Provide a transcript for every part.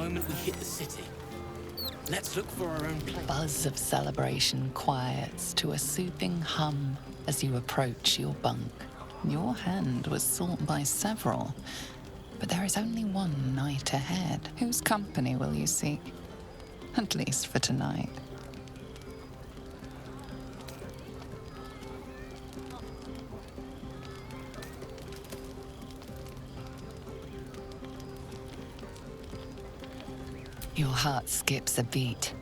moment we hit the city. Let's look for our own place. Buzz of celebration quiets to a soothing hum as you approach your bunk. Your hand was sought by several, but there is only one night ahead. Whose company will you seek? At least for tonight. Your heart skips a beat.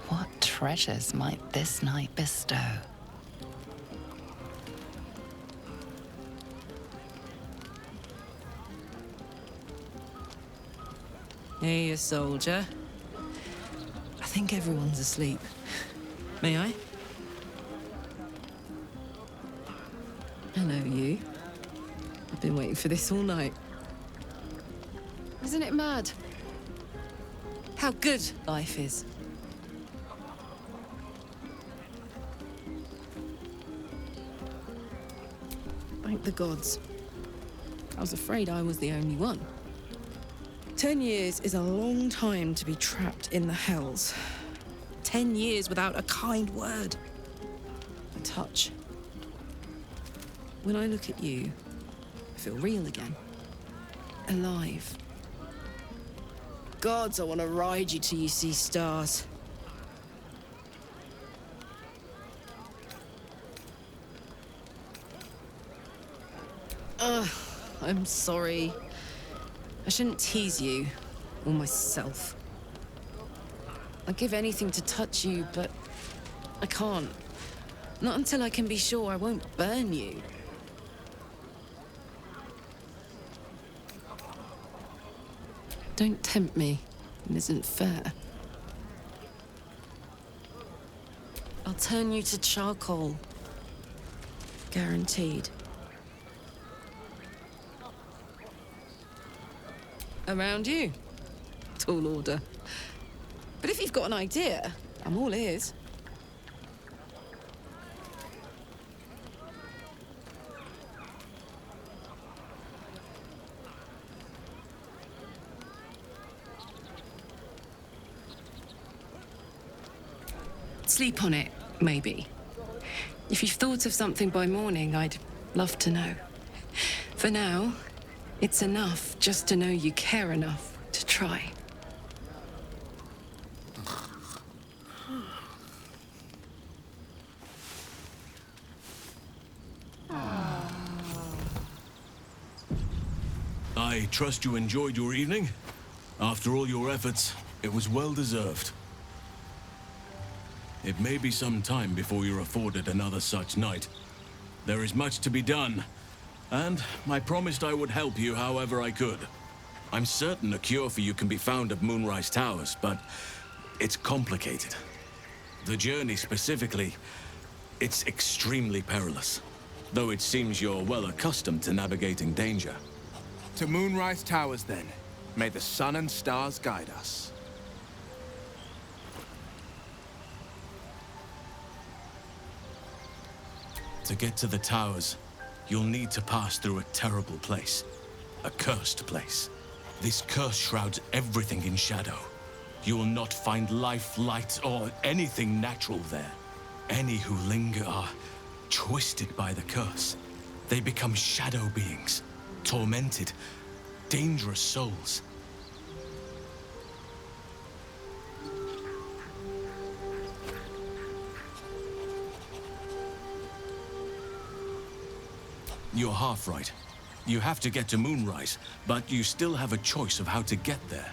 What treasures might this night bestow? Hey, soldier. I think everyone's asleep. May I? Hello, you. I've been waiting for this all night. Isn't it mad? How good life is. Thank the gods. I was afraid I was the only one. 10 years is a long time to be trapped in the hells. 10 years without a kind word, a touch. When I look at you, I feel real again. Alive. Gods, I want to ride you till you see stars. I'm sorry. I shouldn't tease you, or myself. I'd give anything to touch you, but I can't. Not until I can be sure I won't burn you. Don't tempt me. It isn't fair. I'll turn you to charcoal. Guaranteed. Around you. Tall order. But if you've got an idea, I'm all ears. Sleep on it, maybe. If you've thought of something by morning, I'd love to know. For now, it's enough just to know you care enough to try. I trust you enjoyed your evening. After all your efforts, it was well deserved. It may be some time before you're afforded another such night. There is much to be done, and I promised I would help you however I could. I'm certain a cure for you can be found at Moonrise Towers, but it's complicated. The journey specifically, it's extremely perilous, though it seems you're well accustomed to navigating danger. To Moonrise Towers, then. May the sun and stars guide us. To get to the towers, you'll need to pass through a terrible place. A cursed place. This curse shrouds everything in shadow. You will not find life, light, or anything natural there. Any who linger are twisted by the curse. They become shadow beings, tormented, dangerous souls. You're half right. You have to get to Moonrise, but you still have a choice of how to get there.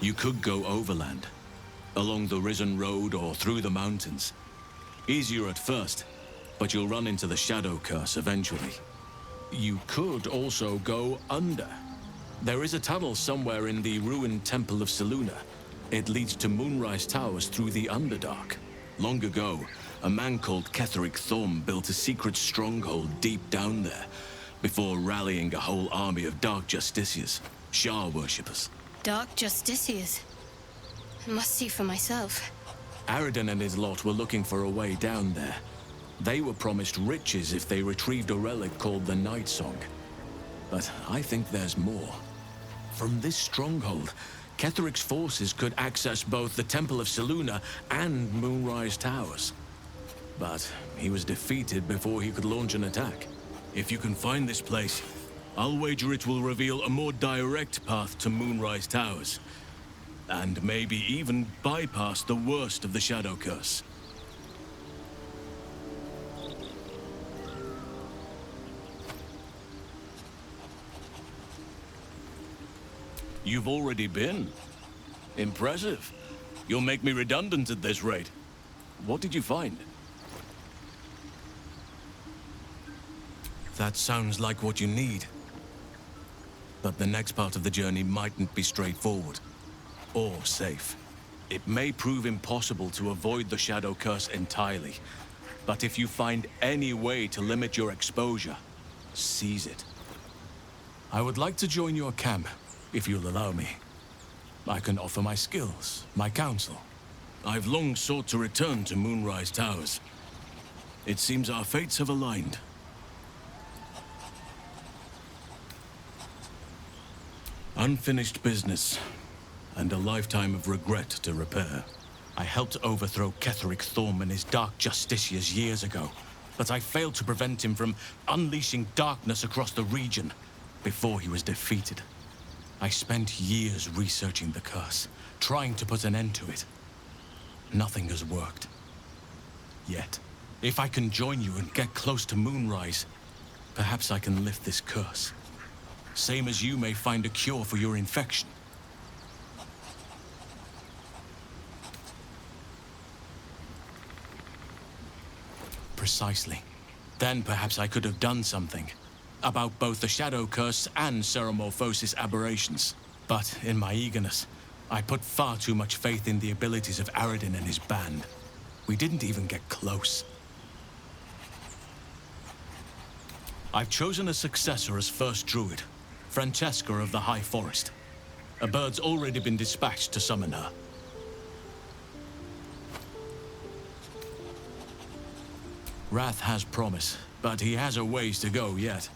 You could go overland, along the Risen Road or through the mountains. Easier at first, but you'll run into the Shadow Curse eventually. You could also go under. There is a tunnel somewhere in the ruined Temple of Selûne. It leads to Moonrise Towers through the Underdark. Long ago, a man called Ketheric Thorm built a secret stronghold deep down there, before rallying a whole army of Dark Justiciars, Shah worshippers. Dark Justiciars? I must see for myself. Aridin and his lot were looking for a way down there. They were promised riches if they retrieved a relic called the Night Song. But I think there's more. From this stronghold, Ketheric's forces could access both the Temple of Selûne and Moonrise Towers. But he was defeated before he could launch an attack. If you can find this place, I'll wager it will reveal a more direct path to Moonrise Towers. And maybe even bypass the worst of the Shadow Curse. You've already been? Impressive. You'll make me redundant at this rate. What did you find? That sounds like what you need. But the next part of the journey mightn't be straightforward. Or safe. It may prove impossible to avoid the Shadow Curse entirely. But if you find any way to limit your exposure, seize it. I would like to join your camp, if you'll allow me. I can offer my skills, my counsel. I've long sought to return to Moonrise Towers. It seems our fates have aligned. Unfinished business, and a lifetime of regret to repair. I helped overthrow Ketheric Thorm and his Dark Justiciars years ago, but I failed to prevent him from unleashing darkness across the region before he was defeated. I spent years researching the curse, trying to put an end to it. Nothing has worked. Yet. If I can join you and get close to Moonrise, perhaps I can lift this curse. Same as you may find a cure for your infection. Precisely. Then perhaps I could have done something. About both the Shadow Curse and Ceremorphosis aberrations. But in my eagerness, I put far too much faith in the abilities of Aradin and his band. We didn't even get close. I've chosen a successor as first druid, Francesca of the High Forest. A bird's already been dispatched to summon her. Wrath has promise, but he has a ways to go yet.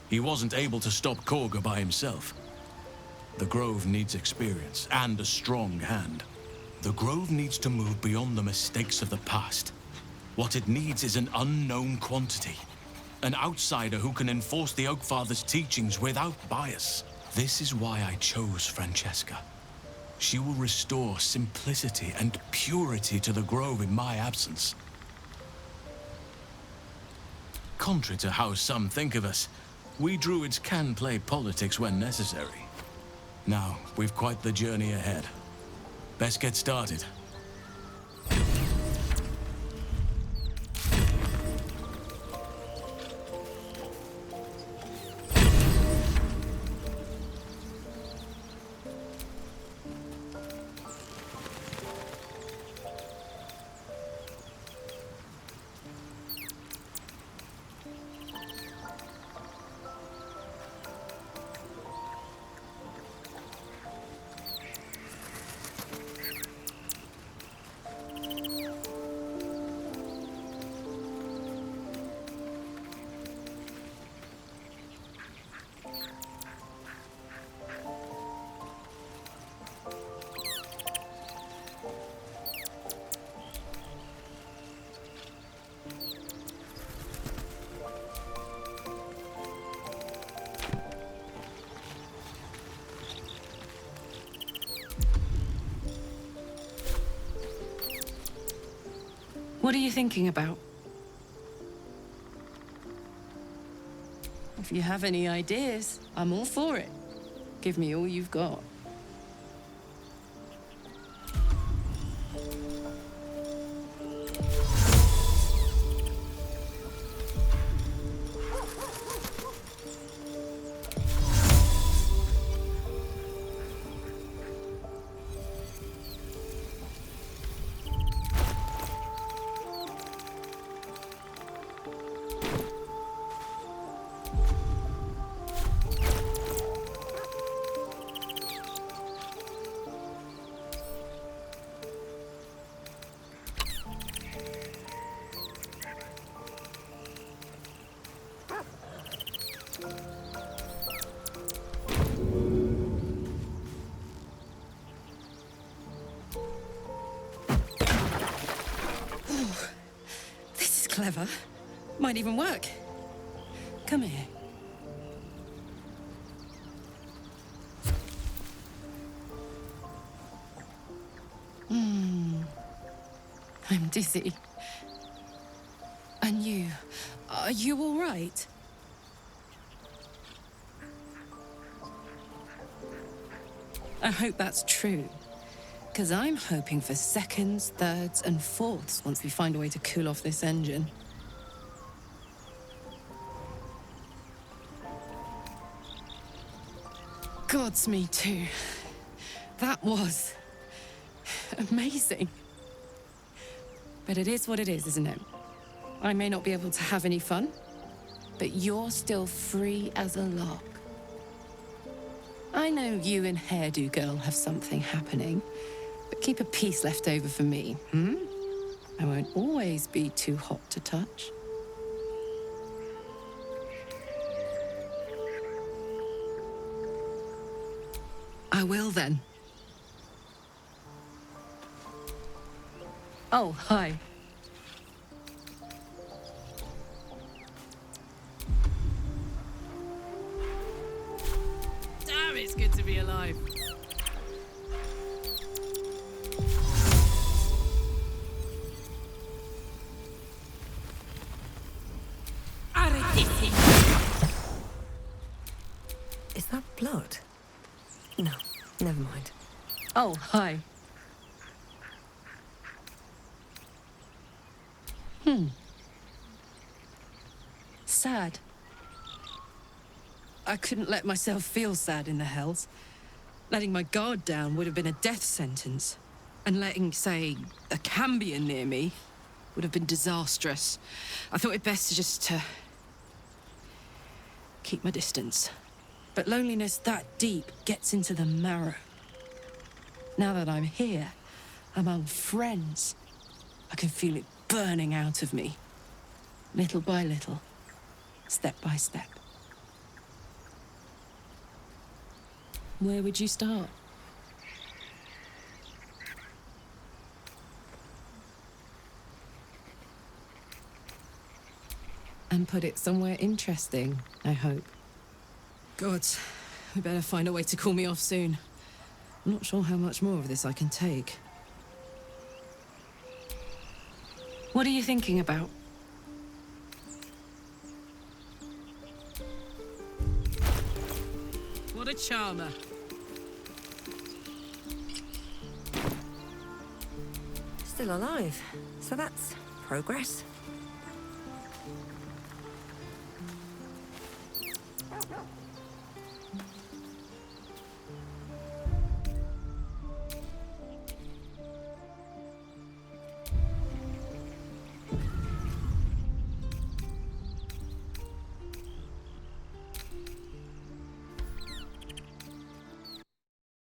He wasn't able to stop Korga by himself. The Grove needs experience and a strong hand. The Grove needs to move beyond the mistakes of the past. What it needs is an unknown quantity. An outsider who can enforce the Oakfather's teachings without bias. This is why I chose Francesca. She will restore simplicity and purity to the Grove in my absence. Contrary to how some think of us, we druids can play politics when necessary. Now, we've quite the journey ahead. Best get started. What are you thinking about? If you have any ideas, I'm all for it. Give me all you've got. Might even work. Come here. I'm dizzy. And you? Are you all right? I hope that's true. Because I'm hoping for seconds, thirds, and fourths once we find a way to cool off this engine. Gods, me too. That was amazing. But it is what it is, isn't it? I may not be able to have any fun, but you're still free as a lark. I know you and Hairdo Girl have something happening, but keep a piece left over for me, hmm? I won't always be too hot to touch. I will then. Oh, hi. Damn, it's good to be alive. Is that blood? No, never mind. Oh, hi. Sad. I couldn't let myself feel sad in the hells. Letting my guard down would have been a death sentence. And letting, say, a Cambion near me would have been disastrous. I thought it best to just, keep my distance. But loneliness that deep gets into the marrow. Now that I'm here, among friends, I can feel it burning out of me. Little by little, step by step. Where would you start? And put it somewhere interesting, I hope. Gods, we better find a way to cool me off soon. I'm not sure how much more of this I can take. What are you thinking about? What a charmer. Still alive, so that's progress.